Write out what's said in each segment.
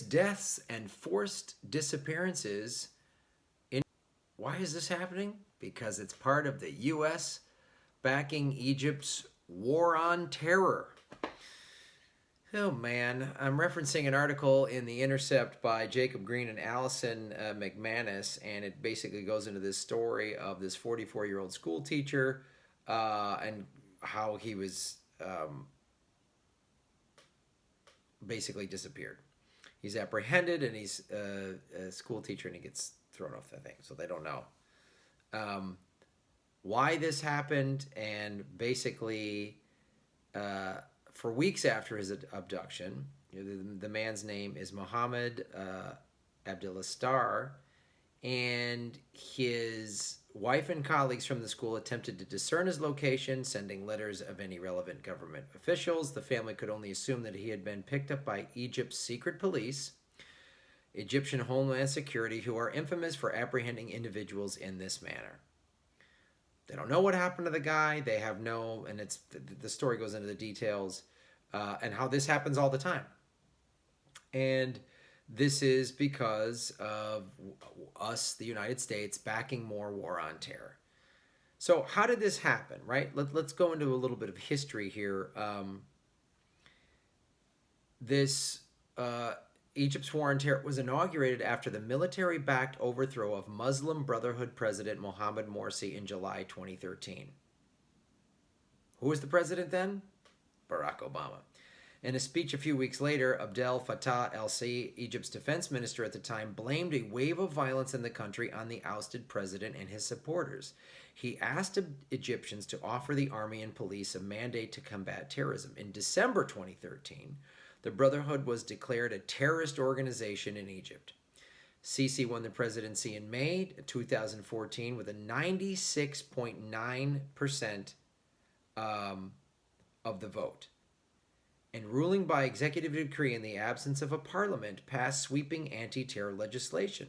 Deaths and forced disappearances in. Why is this happening? Because it's part of the U.S. backing Egypt's war on terror. Oh man, I'm referencing an article in the Intercept by Jacob Green and Allison McManus, and it basically goes into this story of this 44-year-old school teacher and how he was basically disappeared. He's apprehended, and he's a school teacher, and he gets thrown off the thing, so they don't know why this happened, and basically for weeks after his abduction, the man's name is Mohammed Abdelastar, and his wife and colleagues from the school attempted to discern his location, sending letters of any relevant government officials. The family could only assume that he had been picked up by Egypt's secret police, Egyptian Homeland Security, who are infamous for apprehending individuals in this manner. They don't know what happened to the guy. They have no, and it's the story goes into the details and how this happens all the time. And this is because of us, the United States, backing more war on terror. So how did this happen, right? Let's go into a little bit of history here. Egypt's war on terror was inaugurated after the military-backed overthrow of Muslim Brotherhood President Mohammed Morsi in July 2013. Who was the president then? Barack Obama. In a speech a few weeks later, Abdel Fattah el-Sisi, Egypt's defense minister at the time, blamed a wave of violence in the country on the ousted president and his supporters. He asked Egyptians to offer the army and police a mandate to combat terrorism. In December 2013, the Brotherhood was declared a terrorist organization in Egypt. Sisi won the presidency in May 2014 with a 96.9% of the vote, and ruling by executive decree in the absence of a parliament, passed sweeping anti-terror legislation.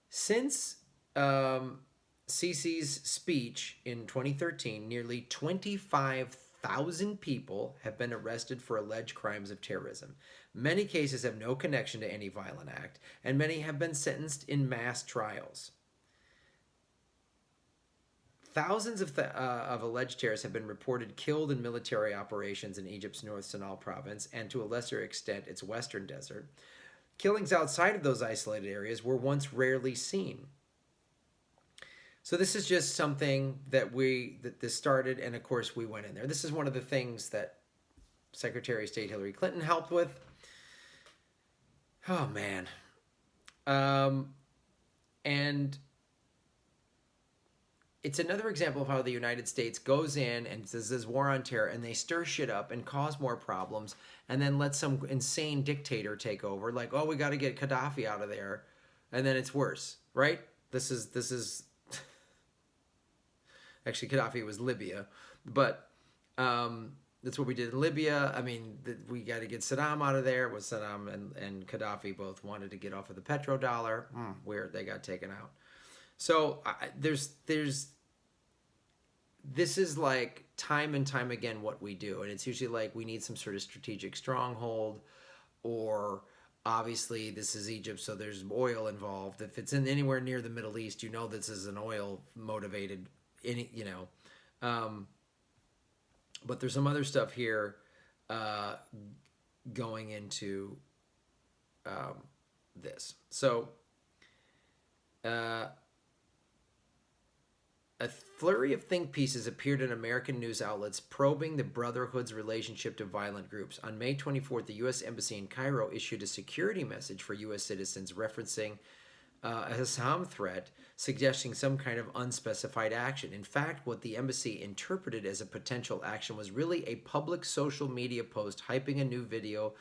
Since Sisi's speech in 2013, nearly 25,000 people have been arrested for alleged crimes of terrorism. Many cases have no connection to any violent act, and many have been sentenced in mass trials. Thousands of alleged terrorists have been reported killed in military operations in Egypt's North Sinai province and, to a lesser extent, its western desert. Killings outside of those isolated areas were once rarely seen. So this is just something that this started, and of course we went in there. This is one of the things that Secretary of State Hillary Clinton helped with. Oh man. And it's another example of how the United States goes in and says there's war on terror, and they stir shit up and cause more problems, and then let some insane dictator take over, like, oh, we got to get Gaddafi out of there, and then it's worse, right? This is actually, Gaddafi was Libya, but that's what we did in Libya. I mean, we got to get Saddam out of there. Was Saddam and Gaddafi both wanted to get off of the petrodollar? Weird, they got taken out. So this is like time and time again what we do, and it's usually like we need some sort of strategic stronghold, or obviously this is Egypt, so there's oil involved. If it's in anywhere near the Middle East, you know this is an oil motivated, but there's some other stuff here going into this. So a flurry of think pieces appeared in American news outlets probing the Brotherhood's relationship to violent groups. On May 24th, the U.S. Embassy in Cairo issued a security message for U.S. citizens referencing a Hassam threat, suggesting some kind of unspecified action. In fact, what the embassy interpreted as a potential action was really a public social media post hyping a new video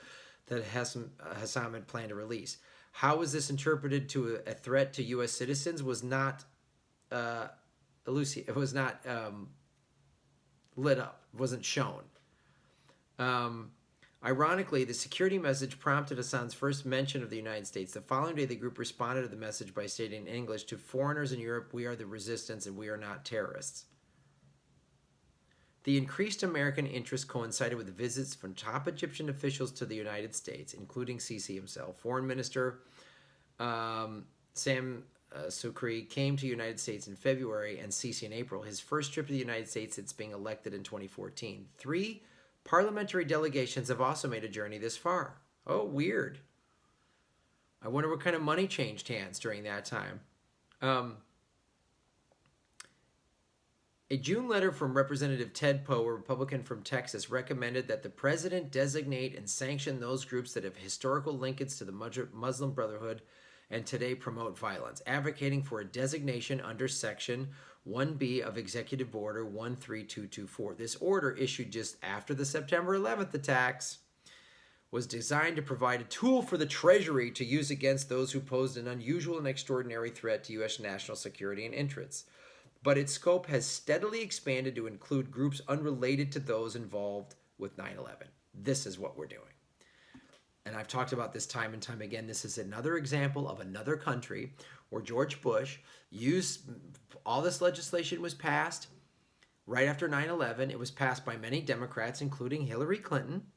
that Hassam had planned to release. How was this interpreted to a threat to U.S. citizens was not it was not lit up. It wasn't shown. Ironically, the security message prompted Hassan's first mention of the United States. The following day, the group responded to the message by stating in English, "To foreigners in Europe, we are the resistance and we are not terrorists." The increased American interest coincided with visits from top Egyptian officials to the United States, including Sisi himself. Foreign Minister Sam Sukri came to the United States in February and Sisi in April. His first trip to the United States since being elected in 2014. 3 parliamentary delegations have also made a journey this far. Oh, weird. I wonder what kind of money changed hands during that time. A June letter from Representative Ted Poe, a Republican from Texas, recommended that the president designate and sanction those groups that have historical linkage to the Muslim Brotherhood and today promote violence, advocating for a designation under Section 1B of Executive Order 13224. This order, issued just after the September 11th attacks, was designed to provide a tool for the Treasury to use against those who posed an unusual and extraordinary threat to U.S. national security and interests. But its scope has steadily expanded to include groups unrelated to those involved with 9/11. This is what we're doing. And I've talked about this time and time again. This is another example of another country where George Bush used, all this legislation was passed right after 9/11. It was passed by many Democrats, including Hillary Clinton,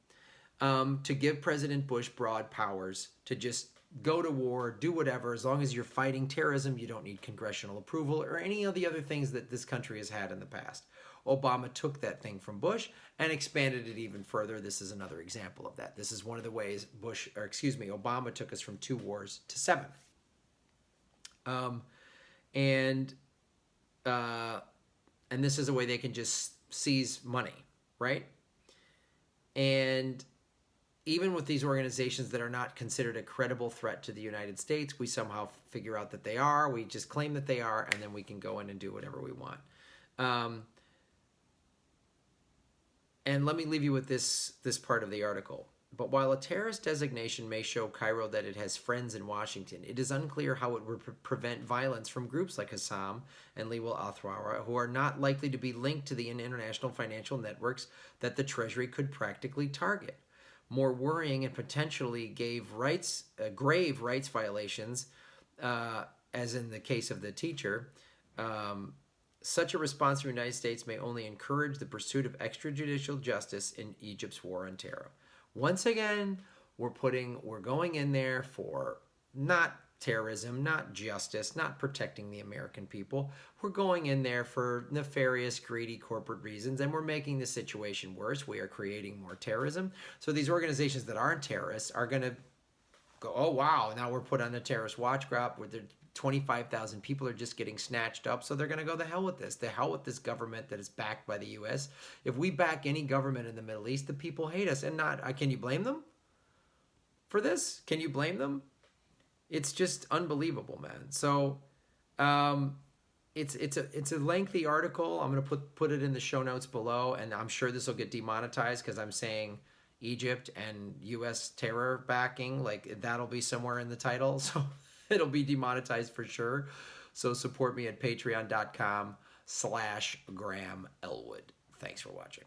to give President Bush broad powers to just go to war, do whatever. As long as you're fighting terrorism, you don't need congressional approval or any of the other things that this country has had in the past. Obama took that thing from Bush and expanded it even further. This is another example of that. This is one of the ways Obama took us from 2 wars to 7. And this is a way they can just seize money, right? And even with these organizations that are not considered a credible threat to the United States, we somehow figure out that they are. We just claim that they are, and then we can go in and do whatever we want. And let me leave you with this part of the article. But while a terrorist designation may show Cairo that it has friends in Washington, it is unclear how it would prevent violence from groups like Hassam and Liwal al-Thawra, who are not likely to be linked to the international financial networks that the Treasury could practically target. More worrying and potentially grave rights violations, as in the case of the teacher, such a response from the United States may only encourage the pursuit of extrajudicial justice in Egypt's war on terror. Once again, we're going in there for not terrorism, not justice, not protecting the American people. We're going in there for nefarious, greedy corporate reasons, and we're making the situation worse. We are creating more terrorism. So these organizations that aren't terrorists are going to go, oh, wow, now we're put on the terrorist watch group where 25,000 people are just getting snatched up. So they're going to go, the hell with this. The hell with this government that is backed by the U.S. If we back any government in the Middle East, the people hate us. And can you blame them for this? Can you blame them? It's just unbelievable, man. So it's a lengthy article. I'm going to put it in the show notes below, and I'm sure this will get demonetized because I'm saying Egypt and U.S. terror backing. Like, that'll be somewhere in the title, so it'll be demonetized for sure. So support me at patreon.com/Graham Elwood. Thanks for watching.